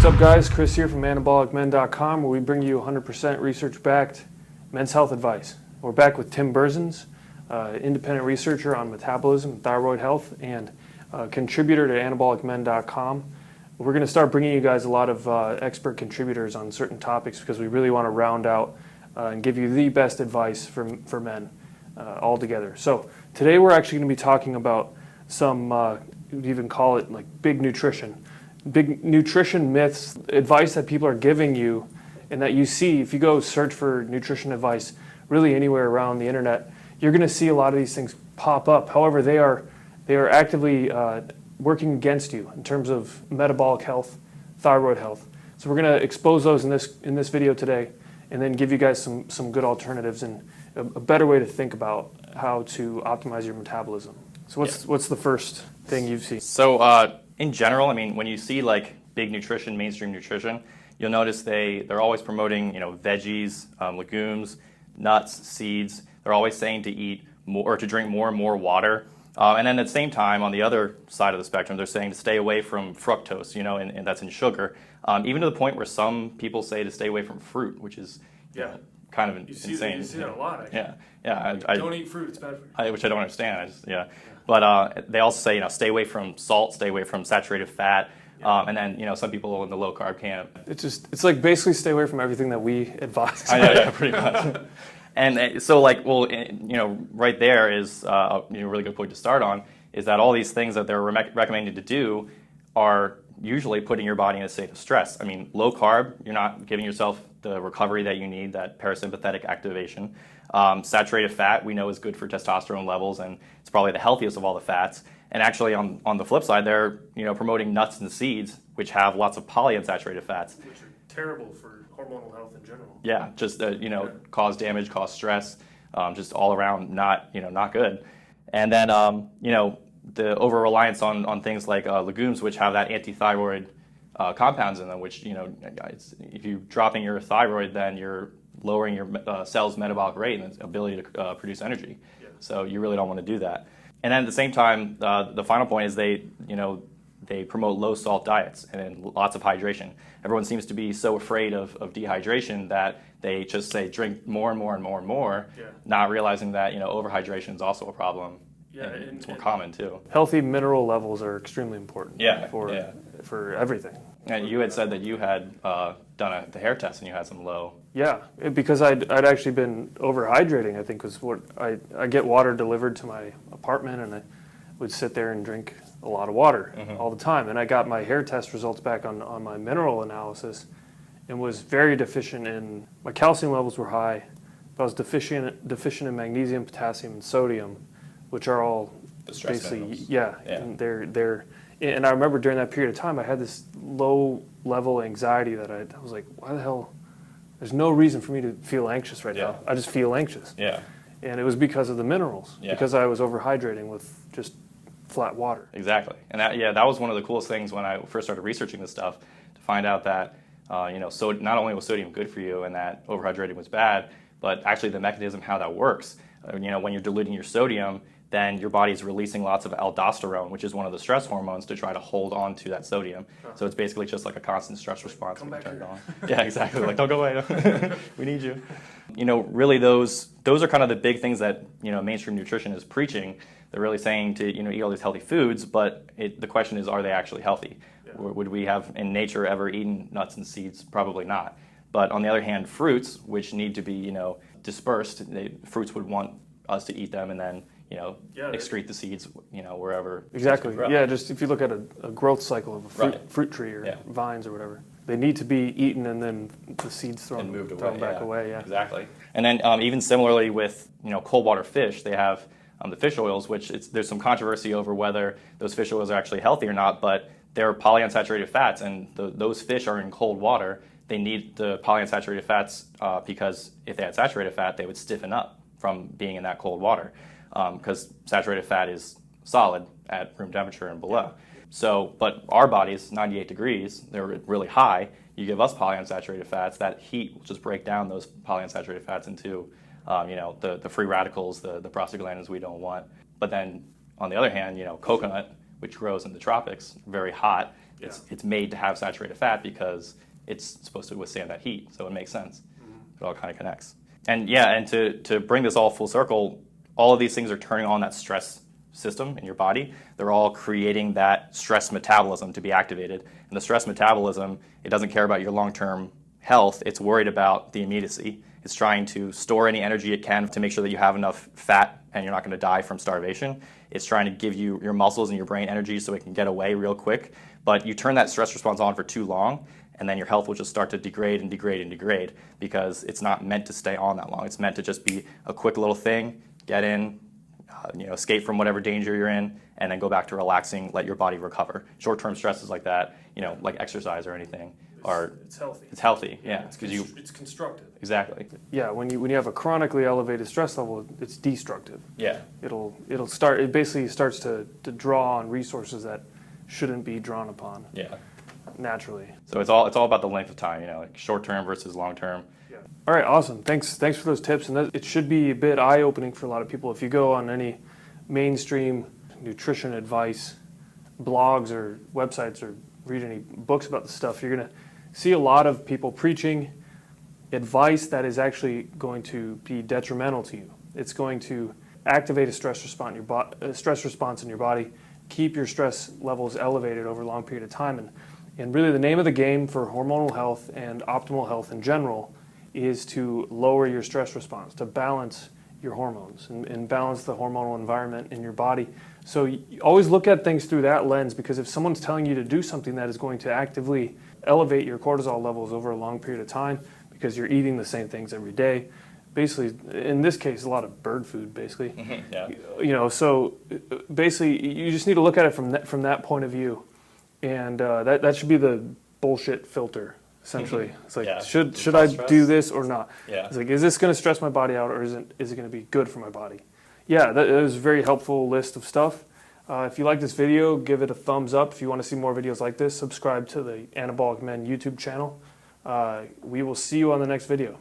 What's up, guys? Chris here from MetabolicMen.com, where we bring you 100% research-backed men's health advice. We're back with Tim Berzins, independent researcher on metabolism and thyroid health, and contributor to AnabolicMen.com. We're going to start bringing you guys a lot of expert contributors on certain topics because we really want to round out and give you the best advice for men all together. So today we're actually going to be talking about some, you'd even call it like big nutrition myths, advice that people are giving you and that you see. If you go search for nutrition advice really anywhere around the internet, you're going to see a lot of these things pop up. However, they are actively working against you in terms of metabolic health, thyroid health. So we're going to expose those in this video today, and then give you guys some good alternatives and a better way to think about how to optimize your metabolism. So what's the first thing you've seen? So in general, I mean, when you see like big nutrition, mainstream nutrition, you'll notice they're always promoting, veggies, legumes, nuts, seeds. They're always saying to eat more or to drink more and more water. And then at the same time, on the other side of the spectrum, they're saying to stay away from fructose, and that's in sugar. Even to the point where some people say to stay away from fruit, which is kind of insane. You see that a lot, actually. Yeah. Don't eat fruit; it's bad for you. Which I don't understand. But they also say, stay away from salt, stay away from saturated fat, and then some people in the low carb camp. It's like basically stay away from everything that we advise. Yeah, pretty much. And so, right there is a really good point to start on, is that all these things that they're recommending to do are usually putting your body in a state of stress. I mean, low carb, you're not giving yourself the recovery that you need, that parasympathetic activation. Saturated fat, we know, is good for testosterone levels, and it's probably the healthiest of all the fats. And actually, on the flip side, they're promoting nuts and seeds, which have lots of polyunsaturated fats, which are terrible for hormonal health in general. Yeah, just cause damage, cause stress, just all around not good. And then the over reliance on things like legumes, which have that anti-thyroid compounds in them, which if you're dropping your thyroid, then you're lowering your cell's metabolic rate and its ability to produce energy. Yeah. So you really don't want to do that. And then at the same time, the final point is they promote low salt diets and lots of hydration. Everyone seems to be so afraid of dehydration that they just say drink more and more and more and more, not realizing that overhydration is also a problem. Yeah, and it's more common too. Healthy mineral levels are extremely important. For everything. And you had said that you had done the hair test and you had some low. Yeah, because I'd actually been overhydrating. I think was what I get water delivered to my apartment, and I would sit there and drink a lot of water all the time. And I got my hair test results back on my mineral analysis, and was very deficient in, my calcium levels were high, but I was deficient in magnesium, potassium, and sodium, which are all the stress basically and they're. And I remember during that period of time, I had this low-level anxiety that I was like, why the hell? There's no reason for me to feel anxious right now. I just feel anxious. Yeah. And it was because of the minerals, because I was overhydrating with just flat water. Exactly. And that was one of the coolest things when I first started researching this stuff, to find out that, so not only was sodium good for you and that overhydrating was bad, but actually the mechanism how that works. When you're diluting your sodium, then your body's releasing lots of aldosterone, which is one of the stress hormones, to try to hold on to that sodium. So it's basically just like a constant stress response. Come back here. Yeah, exactly. Like, don't go away. We need you. Really those are kind of the big things that mainstream nutrition is preaching. They're really saying to eat all these healthy foods, but the question is, are they actually healthy? Or would we have in nature ever eaten nuts and seeds? Probably not. But on the other hand, fruits, which need to be dispersed, fruits would want us to eat them and then excrete the seeds, wherever. Exactly. Yeah, just if you look at a growth cycle of a fruit tree or vines or whatever, they need to be eaten and then the seeds thrown back away. Yeah, exactly. And then even similarly with cold water fish, they have the fish oils, which there's some controversy over whether those fish oils are actually healthy or not, but they're polyunsaturated fats, and those fish are in cold water. They need the polyunsaturated fats because if they had saturated fat, they would stiffen up from being in that cold water. Because saturated fat is solid at room temperature and below. So, but our bodies, 98 degrees, they're really high. You give us polyunsaturated fats, that heat will just break down those polyunsaturated fats into, the free radicals, the prostaglandins we don't want. But then, on the other hand, coconut, which grows in the tropics, very hot. It's made to have saturated fat because it's supposed to withstand that heat, so it makes sense. It all kind of connects. And yeah, and to bring this all full circle, all of these things are turning on that stress system in your body. They're all creating that stress metabolism to be activated. And the stress metabolism, it doesn't care about your long-term health, it's worried about the immediacy. It's trying to store any energy it can to make sure that you have enough fat and you're not going to die from starvation. It's trying to give you your muscles and your brain energy so it can get away real quick. But you turn that stress response on for too long, and then your health will just start to degrade and degrade and degrade because it's not meant to stay on that long. It's meant to just be a quick little thing, get in, escape from whatever danger you're in, and then go back to relaxing, let your body recover. Short-term stresses like that, like exercise or anything, it's healthy. It's healthy, yeah. It's constructive. Exactly. Yeah, when you have a chronically elevated stress level, it's destructive. Yeah. It basically starts to draw on resources that shouldn't be drawn upon. Yeah. Naturally. So it's all about the length of time, like short-term versus long-term. Yeah. All right, awesome. Thanks for those tips, and it should be a bit eye-opening for a lot of people. If you go on any mainstream nutrition advice blogs or websites or read any books about this stuff, you're going to see a lot of people preaching advice that is actually going to be detrimental to you. It's going to activate a stress response in your body, keep your stress levels elevated over a long period of time. And really the name of the game for hormonal health and optimal health in general is to lower your stress response, to balance your hormones and balance the hormonal environment in your body. So you always look at things through that lens, because if someone's telling you to do something that is going to actively elevate your cortisol levels over a long period of time because you're eating the same things every day, basically, in this case, a lot of bird food, basically. Yeah. So basically, you just need to look at it from that point of view, and that should be the bullshit filter, essentially. It's like, Yeah. should I do this or not? Yeah. It's like, is this going to stress my body out, or is it going to be good for my body? Yeah, that was a very helpful list of stuff. If you like this video, give it a thumbs up. If you want to see more videos like this, subscribe to the Anabolic Men YouTube channel. We will see you on the next video.